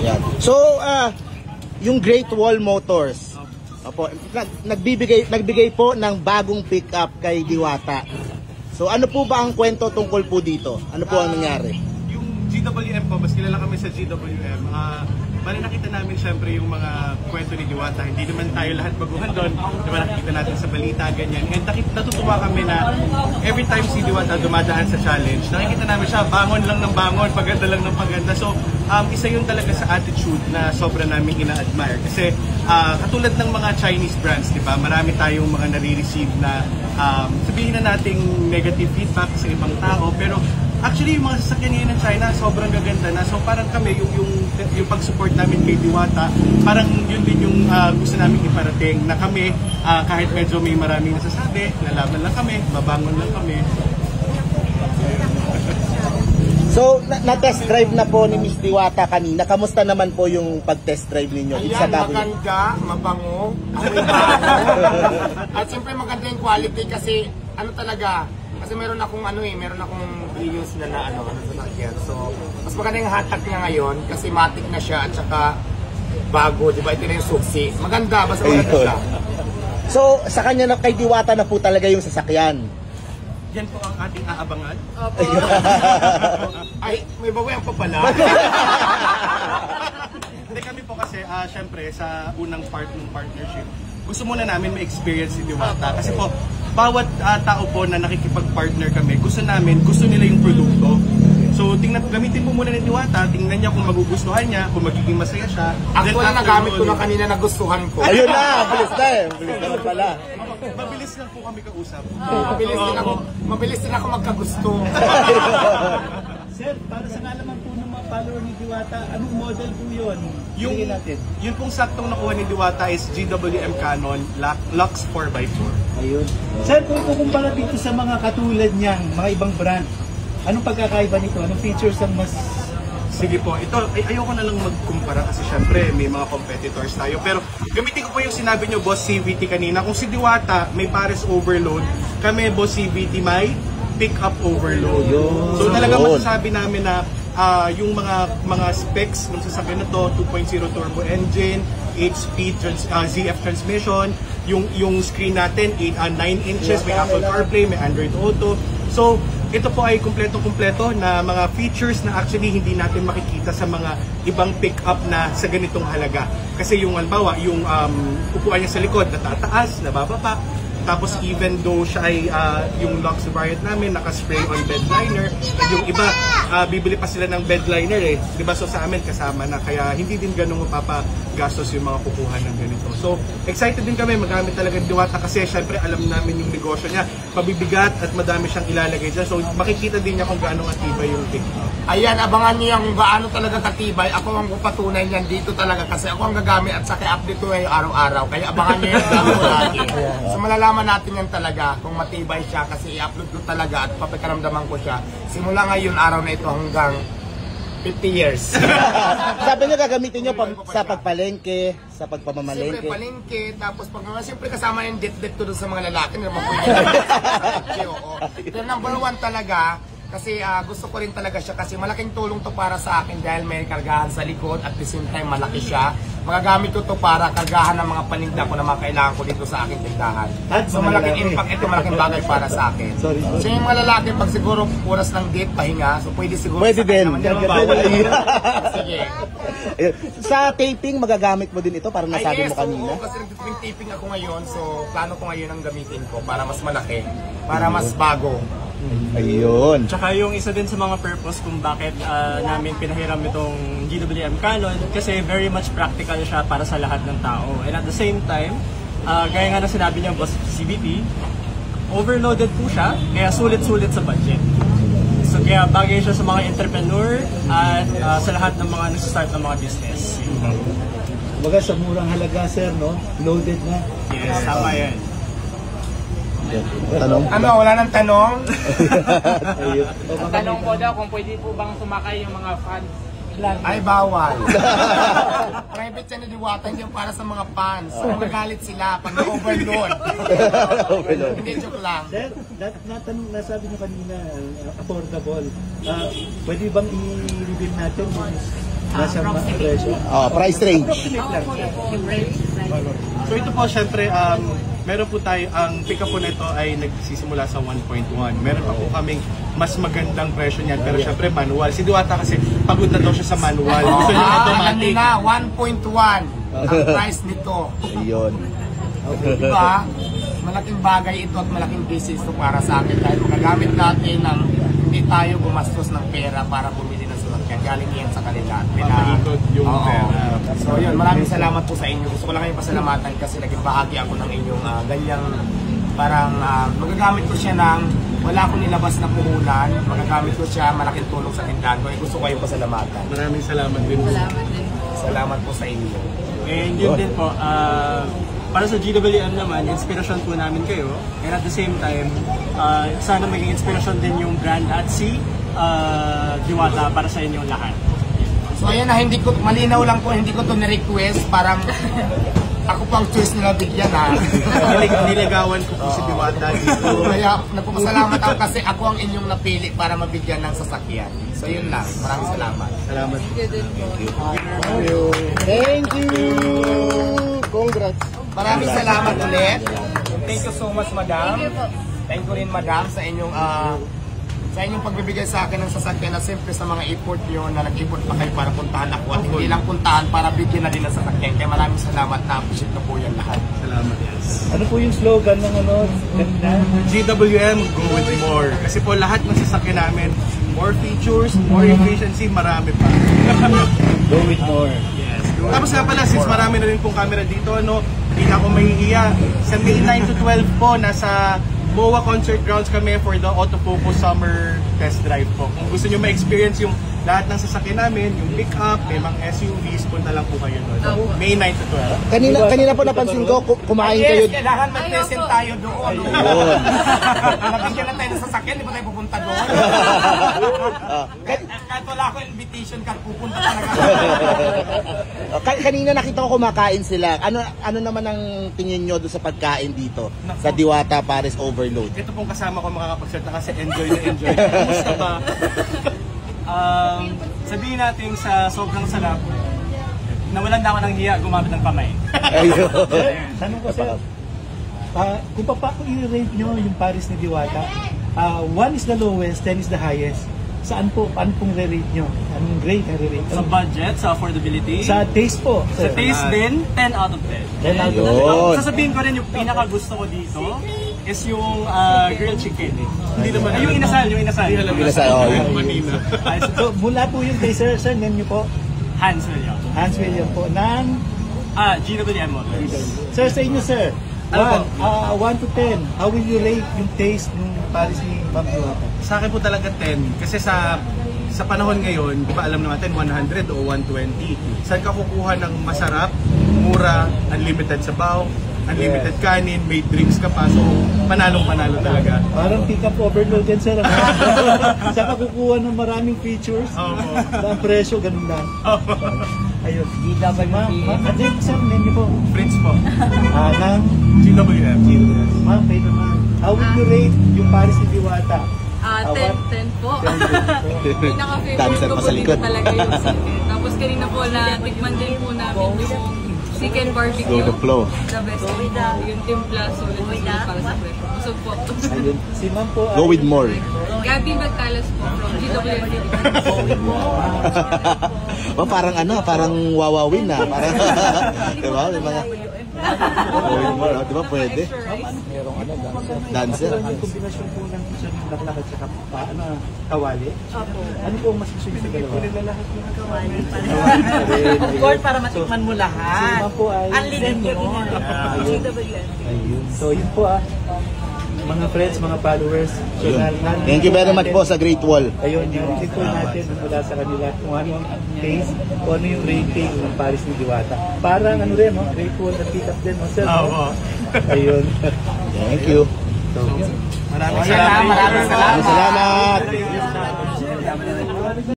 Yan. So, yung Great Wall Motors, opo, nagbigay po ng bagong pickup kay Diwata. So, ano po ba ang kwento tungkol po dito? Ano po ang nangyari? Yung GWM po, mas kilala kami sa GWM. Bali nakita namin syempre yung mga kwento ni Diwata. Hindi naman tayo lahat baguhan doon. Diba nakikita natin sa balita, ganyan. And natutuwa kami na every time si Diwata dumadaan sa challenge, nakikita namin siya, bangon lang ng bangon, paganda lang ng paganda. So, isa yun talaga sa attitude na sobra namin ina-admire. Kasi katulad ng mga Chinese brands, diba, marami tayong mga nare-receive na sabihin na nating negative feedback sa ibang tao. Pero actually, yung mga sasakyan ngayon ng China, sobrang gaganda na. So parang kami, yung pag-support namin kay Diwata, parang yun din yung gusto namin iparating na kami, kahit medyo may maraming nasasabi, lalaban lang kami, babangon lang kami. So, na-test drive na po ni Miss Diwata kanina. Kamusta naman po yung pag-test drive ninyo? Ayan, maganda, mabango, at siyempre maganda yung quality kasi ano talaga, kasi meron akong reuse na sasakyan. So, mas maganda yung hatak niya ngayon kasi matic na siya at saka bago, di ba? Ito na yung suksi. Maganda, basta maganda siya. So, sa kanya na kay Diwata na po talaga yung sasakyan. Yan po ang ating aabangan. Ay, may babayan pa pala. Hindi kami po kasi, syempre, sa unang part ng partnership, gusto muna namin ma-experience si Diwata. Kasi po, bawat tao po na nakikipag-partner kami, gusto nila yung produkto. So, gamitin po muna ni Diwata, tingnan niya kung magugustuhan niya, kung magiging masaya siya. Actually, nagamit ko na kanina na gustuhan ko. Ayun na, bilis na eh. Bilis naman pala. Mabilis lang po kami kausap. Mabilis din ako magkagusto. Sir, para sa ngalaman po ng mga follower ni Diwata, anong model po yun? Yung pong saktong nakuha ni Diwata is GWM Canon Lux 4x4. Ayun. Sir, kung kukumpara dito sa mga katulad niyang mga ibang brand, anong pagkakaiba nito? Anong features ang mas... Sige po, ito, ayoko na lang magkumpara kasi syempre may mga competitors tayo. Pero gamitin ko po yung sinabi nyo, Boss CVT kanina. Kung si Diwata may pares overload, kami, Boss CVT, may pick-up overload. So talaga masasabi namin na yung mga specs ng sasakyan na to, 2.0 turbo engine, 8-speed ZF transmission, yung screen natin, 9 inches, may Apple CarPlay, may Android Auto. So, ito po ay kumpleto-kumpleto na mga features na actually hindi natin makikita sa mga ibang pick-up na sa ganitong halaga. Kasi yung halimbawa, yung upuan niya sa likod, natataas, nabababa. Tapos even though siya ay yung Lux variant namin, naka-spray on bed liner, and yung iba, bibili pa sila ng bed liner eh. Diba? So sa amin kasama na, kaya hindi din ganun mapapagastos yung mga kukuha ng ganito. So excited din kami, magamit talaga ng Diwata kasi syempre alam namin yung negosyo niya, pabibigat at madami siyang ilalagay dyan. So makikita din niya kung gaano katibay yung pick-up. Ayan, abangan niyo yung gaano talaga katibay. Ako ang patunay niyan dito talaga kasi ako ang gagamit at saka update ko ngayon araw-araw. Kaya abangan niyo yung gamit lagi. So malalaman natin yan talaga kung matibay siya kasi i-upload ko talaga at papakaramdaman ko siya. Simula ngayon araw na ito hanggang 50 years. Sabi niyo gagamitin niyo sa pagpalengke, sa pagpamamalengke. Siyempre palengke, tapos siyempre kasama yung det-det to doon sa mga lalaki. Pero number one talaga, kasi gusto ko rin talaga siya kasi malaking tulong to para sa akin dahil may kargahan sa likod at the same time malaki siya. Magagamit ko to para kargahan ng mga paninda ko na mga kailangan ko dito sa aking tindahan. So malaking impact ito, malaking bagay para sa akin. So yung mga lalaki pag siguro oras ng date, pahinga, so pwede siguro pwede din. Sige. Sa taping, magagamit mo din ito para nasabi mo kanina? Oo, kasi nag-twin taping ako ngayon, so plano ko ngayon ang gamitin ko para mas malaki, para mas bago. Ayun. Tsaka yung isa din sa mga purpose kung bakit namin pinahiram itong GWM Canon kasi very much practical siya para sa lahat ng tao. And at the same time, gaya nga na sinabi niya Boss CVT, overloaded po siya, kaya sulit-sulit sa budget. So kaya bagay siya sa mga entrepreneur at sa lahat ng mga nag-start ng mga business. Baga sa murang halaga, sir, no? Loaded na. Yes, tama yan. Tanong? Ano, wala nang tanong? Ang tanong po daw kung pwede po bang sumakay yung mga fans. Ay, bawal. Private siya ni Diwata, hindi yung para sa mga fans. Magalit sila pag na-overload. Hindi, joke lang. Sir, nasabi nyo kanina, affordable. Pwede bang i-reveal natin yung Nasa mga presyo. Price range. So ito po, syempre, meron po tayo, ang pick-up po nito ay nagsisimula sa 1.1. Meron pa po kaming mas magandang presyo niyan, pero syempre manual. Si Diwata kasi pagod na daw siya sa manual. Gusto niya automatic. Na 1.1 ang price nito. Ayun. Diba? Malaking bagay ito at malaking business ito para sa akin dahil magagamit natin ng hindi tayo gumastos ng pera para bumili ng sasakyan. Galing yan sa kanila. Papaikot yung pera. So yun, maraming salamat po sa inyo. Gusto ko lang kayong pasalamatan kasi naging bahagi ako ng inyong ganyang parang magagamit ko siya ng wala akong nilabas na puhunan. Magagamit ko siya, malaking tulong sa tindahan ko. Gusto ko kayong pasalamatan. Maraming salamat din. Salamat po sa inyo. And yun din po, para sa GWM naman, inspirasyon po namin kayo. And at the same time, sana maging inspirasyon din yung brand at si Diwata para sa inyong lahat. So ayan na, hindi ko, malinaw lang po, hindi ko to ni-request. Parang ako pang choice nila bigyan ha. Niligawan ko po si Diwata dito. Kaya nagpapasalamat ako kasi ako ang inyong napili para mabigyan ng sasakyan. So yun lang, maraming salamat. Salamat. Thank you. Congrats. Maraming salamat ulit. Thank you so much, madam. Thank you rin, madam, sa inyong pagbibigay sa akin ng sasakyan na siyempre sa mga effort nyo na nag-effort pa kayo para puntahan ako at hindi lang puntahan para bigyan na din ng sasakyan. Kaya maraming salamat, na-appreciate ko po yan lahat. Salamat, yes. Ano po yung slogan ng kanina? GWM, go with more. Kasi po lahat ng sasakyan namin, more features, more efficiency, marami pa. Go with more. Yes. Tapos nga pala, since marami na rin pong camera dito, hindi na ako mahihiya. Sa May 9 to 12 po, nasa MOA Concert Grounds kami for the Autofocus Summer Test Drive po. Kung gusto nyo ma-experience yung lahat ng sasakyan namin, yung pick-up, may mga SUVs, punta lang po kayo doon. May 9 to 12. Kanina po napansin ko, kumain kayo. Yes, kailangan mag-present tayo doon. Nabigyan na tayo ng sasakyan, di ba tayo pupunta doon? Kahit wala ako invitation card, pupunta talaga. Kanina nakita ko kumakain sila. Ano naman ang tingin nyo doon sa pagkain dito? Sa Diwata Paris Overload? Ito pong kasama ko makakapagsalita kasi enjoy na enjoy. Kamusta ba? Sabihin natin sa sobrang sarap, nawalan na ako ng hiya gumamit ng kamay. Ayun. Tanong ko sir, kung pa i-rate nyo yung Paris ni Diwata, 1 is the lowest, 10 is the highest. Saan po, paano pong re-rate nyo? Anong grade na re-rate? Sa budget, sa affordability, Sa taste po. sa taste din, 10 out of 10. 10 out of 10. Yun. Sasabihin ko rin yung pinaka gusto ko dito is yung grilled chicken. Hindi naman. Yung inasal. Inasal, yun. Manila. So, mula po yung kay Sir, name nyo po, Hans William. Hans William po, ng GWM Motors. Sir, sa inyo sir, Ano 1 to 10, how will you rate yung taste ng Paris ni Ma'am Diwata? Sa akin po talaga 10. Kasi sa panahon ngayon, di ba alam naman natin 100 o 120. Saan ka kukuha ng masarap, mura, unlimited sabaw, unlimited kanin, may drinks ka pa. So, panalong-panalo talaga. Parang pick-up overload yan sir. Saan ka kukuha ng maraming features? Oo. Ang presyo, ganun lang. Ayun. Ma'am, sir, name niyo po. Fritz po. Ng GWM. Ma'am, kayo naman. How would you rate yung Paris ni Diwata? 10 po. Pinaka-favorite Dancer ko pa po sa dito likod. talaga yung chicken. Tapos kanina po na tikman din po namin yung chicken barbecue. Go the flow. The best po. Yung timpla, solid na para sa kwento. Busog po. Ayun. Si Ma'am po ay... Go with more. Gabi Magtalas po from GWM. Parang parang wawawin na. Parang, diba? May mga... Go with more, diba? Pwede. Dancer. Yung kombinasyon po ng isa ng laklakad sa kawali. Ano po ang mas gusto niyo sa dalawa? Lahat ng kawali. Gold para matikman mo lahat. Si Ma'am po ay... Unlimited yun. Ayun. So yun po mga friends, mga followers. Ayun. Thank you very much po sa Great Wall. Ayun, yung tip po natin mula sa kanila kung ano yung taste, kung ano yung rating ng Paris ni Diwata. Parang Great Wall na pick up din, sir. Oo. Ayun. Thank you. Maraming salamat. Maraming salamat. Salamat.